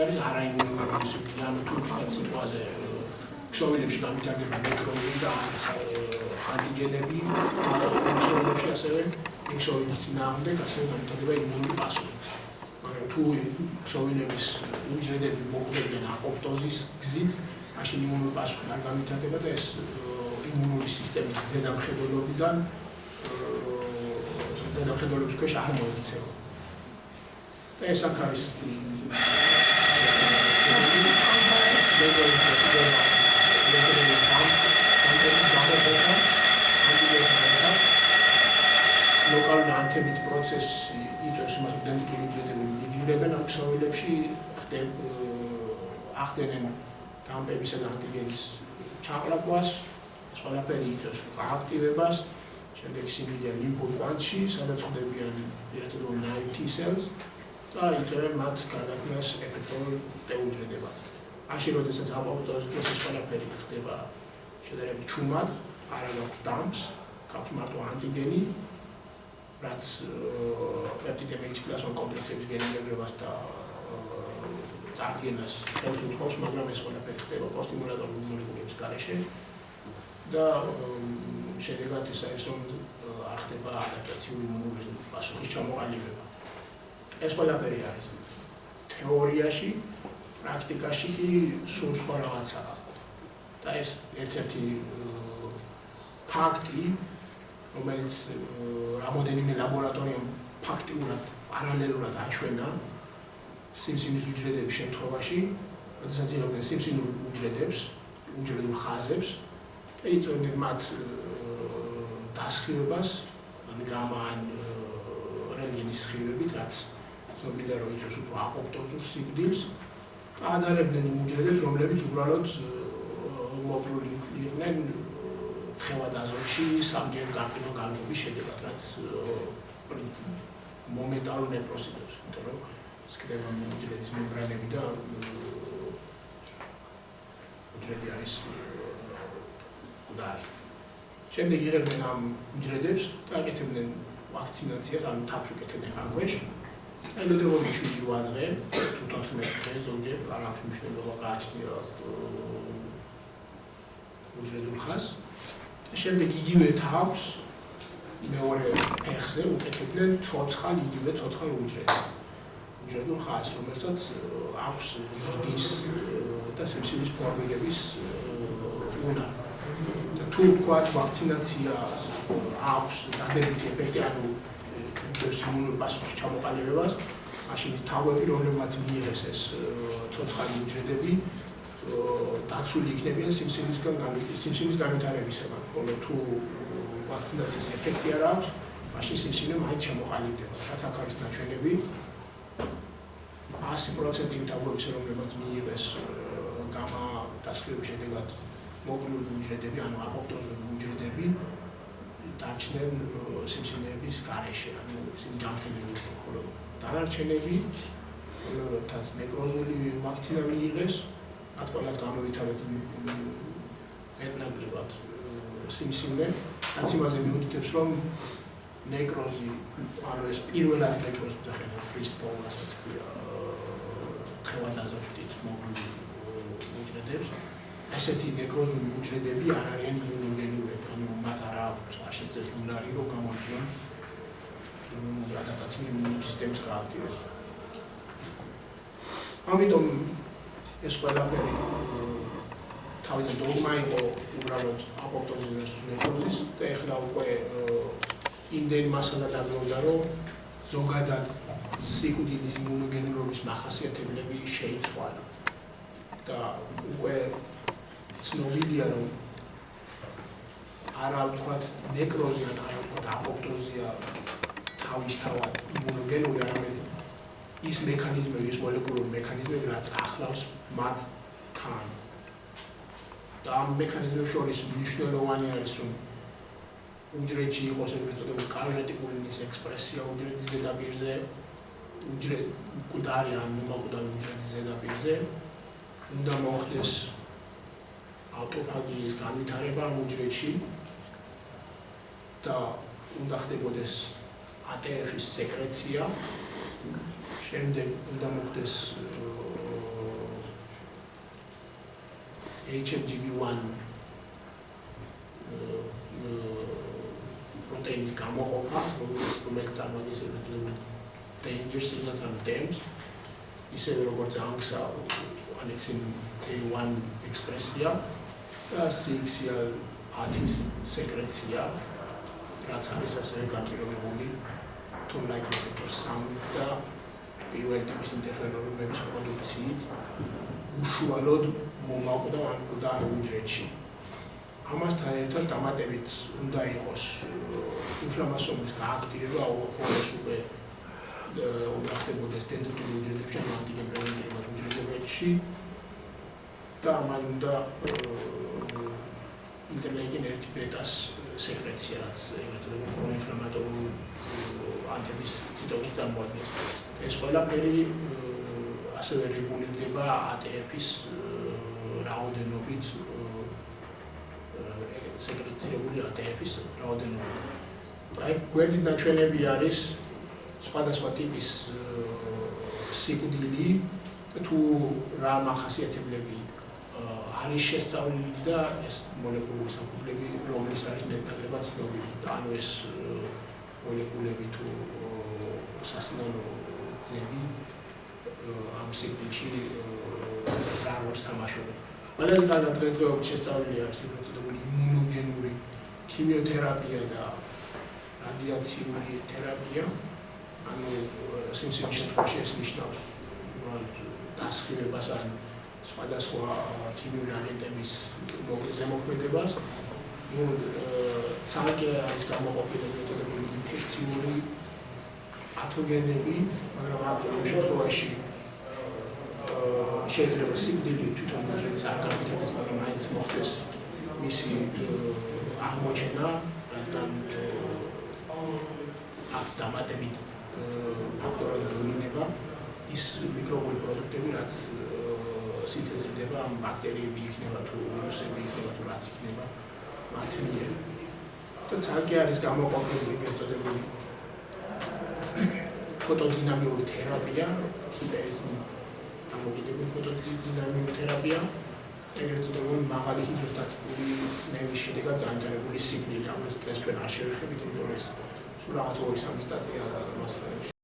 არის არაიმუნური სიკვდილი, ანუ თუ თქვა სიტუაზე ქსოვილებში გამიტარდება ნეიტრონები და ანტიგენები, ქსოვილებში ასევე ქსოვილის წინააღმდეგ ასევე გამიტარდება იმუნური პასუხი. მაგრამ თუ ქსოვილების უჯრედები მოკვდებიან აპოპტოზის გზით, მაშინ იმუნური პასუხი არ გამიტარდება და ეს იმუნური სისტემის ზედამხედველობიდან ზედამხედველობის ქვეშ არ მოიქცევა. და ეს აქ არის ლოკალური ანთებით პროცესი იწვევს იმას, რომ დენდრიტული უჯრედები მიგრირებენ ამ ქსოვილებში, ახდენენ დამპებისა და ანტიგენის ჩაყრაკვას, ეს ყველაფერი იწვევს გააქტივებას, შემდეგ სიმინდიან ლიმფურ კვანძში, სადაც ხდებიან პირდაპირ naive T cells და იწვევენ მათ გარდაქმნას ეფექტურ ტეუჯრედებად. მაშინ, როდესაც აპოპტოზის პროცესი ყველაფერი ხდება შედარებით ჩუმად, არ აქვს დამპს, გაქვს მარტო ანტიგენი, რაც პეპტიდ MHC-კლასოვან კომპლექსების გენერირებას და წარდგენას ხელს უწყობს, მაგრამ ეს ყველაფერი ხდება კოსტიმულატორული მოლეკულების გარეშე და შედეგად ის არის, რომ არ ხდება ადაპტაციული იმუნური პასუხის ჩამოყალიბება. ეს ყველაფერი არის თეორიაში, პრაქტიკაში კი სულ სხვა რაღაცაა. და ეს ერთ-ერთი ფაქტი, რომელიც რამოდენიმე ლაბორატორიამ ფაქტიურად პარალელურად აჩვენა სიმსივნის უჯრედების შემთხვევაში, როდესაც იღებდნენ სიმსივნურ უჯრედებს, უჯრედულ ხაზებს და იწვევდნენ მათ დასხივებას, ან გამა ან რენტგენის სხივებით, რაც ცნობილია, რომ იწვევს უფრო აპოპტოზურ სიკვდილს და ადარებდნენ იმ უჯრედებს, რომლებიც უბრალოდ მოპრული იყვნენ თხევად აზოტში სამჯერ გაყიდვა განმობის შედეგად, რაც მომენტალურ ნეპროზს იწვევს, იმიტომ რომ სკრება უჯრედის მემბრანები და უჯრედი არის მკვდარი. შემდეგ იღებდნენ ამ უჯრედებს და აკეთებდნენ ვაქცინაციას, ანუ თაფლს ეკეთებდნენ განქვეშ. ელოდებოდნენ 7-8 დღე, თუ 14 დღე ზოგჯერ არ აქვს მნიშვნელობა გააჩნია უჯრედულ ხაზს. შემდეგ იგივე თავს მეორე ფეხზე უკეთებდნენ ცოცხალ იგივე ცოცხალ უჯრედულ ხაზს, რომელსაც აქვს ზრდის და სიმსივნის ფორმირების უნარი. თუ ვთქვათ ვაქცინაცია აქვს დადებითი ეფექტი, ანუ იწვევს იმუნური პასუხის ჩამოყალიბებას, მაშინ თავები, რომლებმაც მიიღეს ეს ცოცხალი უჯრედები, დაცული იქნებიან სიმსივნის განვითარებისაგან, ხოლო თუ ვაქცინაციის ეფექტი არ აქვს, მაშინ სიმსივნე მაინც ჩამოყალიბდება. რაც აქ არის ნაჩვენები, 100% იმ თავების, რომლებმაც მიიღეს გამა დასხივების შედეგად მოპრული უჯრედები, ანუ აპოპტოზური უჯრედები, დარჩნენ სიმსივნეების გარეშე, ანუ ისინი ჯანმრთელები, ხოლო დანარჩენები, რომელთაც ნეკროზული ვაქცინა მიიღეს, მათ ყველას გამოვითარეთ მეტნაკლებად სიმსივნე, რაც იმაზე მიუთითებს, რომ ნეკროზი, ანუ ეს პირველად ნეკროზი ვძახიან freestone, რასაც ქვია თხევად აზოტით მოპრული უჯრედებს. ესეთი ნეკროზული უჯრედები არ არიან იმუნოგენურები, ანუ მათ არ აქვს შეძლებს უნარი, რომ გამოიწვიონ ადაპტაციული იმუნური სისტემის გააქტივება. ამიტომ ეს ყველაფერი თავიდან დოგმა იყო უბრალოდ აპოპტოზის versus ნეკროზის და ეხლა უკვე იმდენი მასალა დაგროვდა, რომ ზოგადად სიკვდილის იმუნოგენურობის მახასიათებლები შეიცვალა და უკვე ცნობილია, რომ არა ვთქვათ ნეკროზი ან არა ვთქვათ აპოპტოზია თავისთავად იმუნოგენური, არამედ ის მექანიზმები, ის მოლეკულური მექანიზმები, რაც ახლავს მათ თან. და ამ მექანიზმებს შორის მნიშვნელოვანი არის, რომ უჯრედში იყოს ეგრეთ წოდებული კარიოტიკულინის ექსპრესია უჯრედის ზედაპირზე, მკვდარი ან მომაკვდარი უჯრედის ზედაპირზე, უნდა მოხდეს ავტოფაგიის განვითარება ამ უჯრედში და უნდა ხდებოდეს ATF-ის სეკრეცია, შემდეგ უნდა მოხდეს HMGB1 პროტეინის გამოყოფა, რომელიც წარმოადგენს danger signals and DAMs, ისევე როგორც ANGSA annexin A1 ექსპრესია და CXCL10-ის სეკრეცია, რაც არის ასევე განპირობებული თუ like receptor 3 და პირველ ტიპის ინტერფერონების პროდუქციით უშუალოდ მომაკვდა ან მკვდარ უჯრედში. ამასთან ერთად დამატებით უნდა იყოს ინფლამაციის გააქტივება ოღონდ უკვე უნდა ხდებოდეს დენდრიტულ უჯრედებში, ანტიგენ პრევენტიულ უჯრედებში და ამან უნდა ინტერლეიკინ 1 ბეტას სეკრეცია, რაც ელექტროდები პროინფლამატორული ანტების ციტოკინის წარმოადგენს. ეს ყველაფერი ასევე რეგულირდება ATF-ის რაოდენობით სეკრეცირებული ATF-ის რაოდენობით. აი, გვერდით ნაჩვენები არის სხვადასხვა ტიპის სიკვდილი თუ რა მახასიათებლები არის შესწავლილი და ეს მოლეკულური საფუძვლები რომლის არის მეტად ცნობილი. ანუ ეს მოლეკულები თუ სასინონო ძები ამ სიკვდილში რა როლს თამაშობენ. ყველაზე კარგად დღესდღეობით შესწავლილი არის ეგრეთ წოდებული იმუნოგენური ქიმიოთერაპია და რადიაციული თერაპია. ანუ სიმსივნის შემთხვევაში ეს ნიშნავს დასხივებას ან სხვადასხვა ქიმიური აგენტების ზემოქმედებას. ცალკე არის გამოყოფილი ეგრეთ წოდებული ინფექციური პათოგენები, მაგრამ ამ შემთხვევაში შეიძლება სიკვდილი თვითონ უჯრედის არ გამიტანოს, მაგრამ მაინც მოხდეს მისი აღმოჩენა, რადგან აქ დამატებით ფაქტორად როლინება ის მიკრობული პროდუქტები, რაც სინთეზდება ამ ბაქტერიები იქნება თუ ვირუსები იქნება თუ რაც იქნება მათ მიერ. და ცალკე არის გამოყოფილი ეგრეთ წოდებული ფოტოდინამიური თერაპია, ჰიპერის დამოკიდებული ფოტოდინამიური თერაპია, ეგრეთ წოდებული მაღალი ჰიდროსტატიკური წნევის შედეგად განვითარებული სიკვდილი. ამას დღეს ჩვენ არ შევეხებით, იმიტომ რომ ეს სულ რაღაც 2-3 სტატია მასალებში.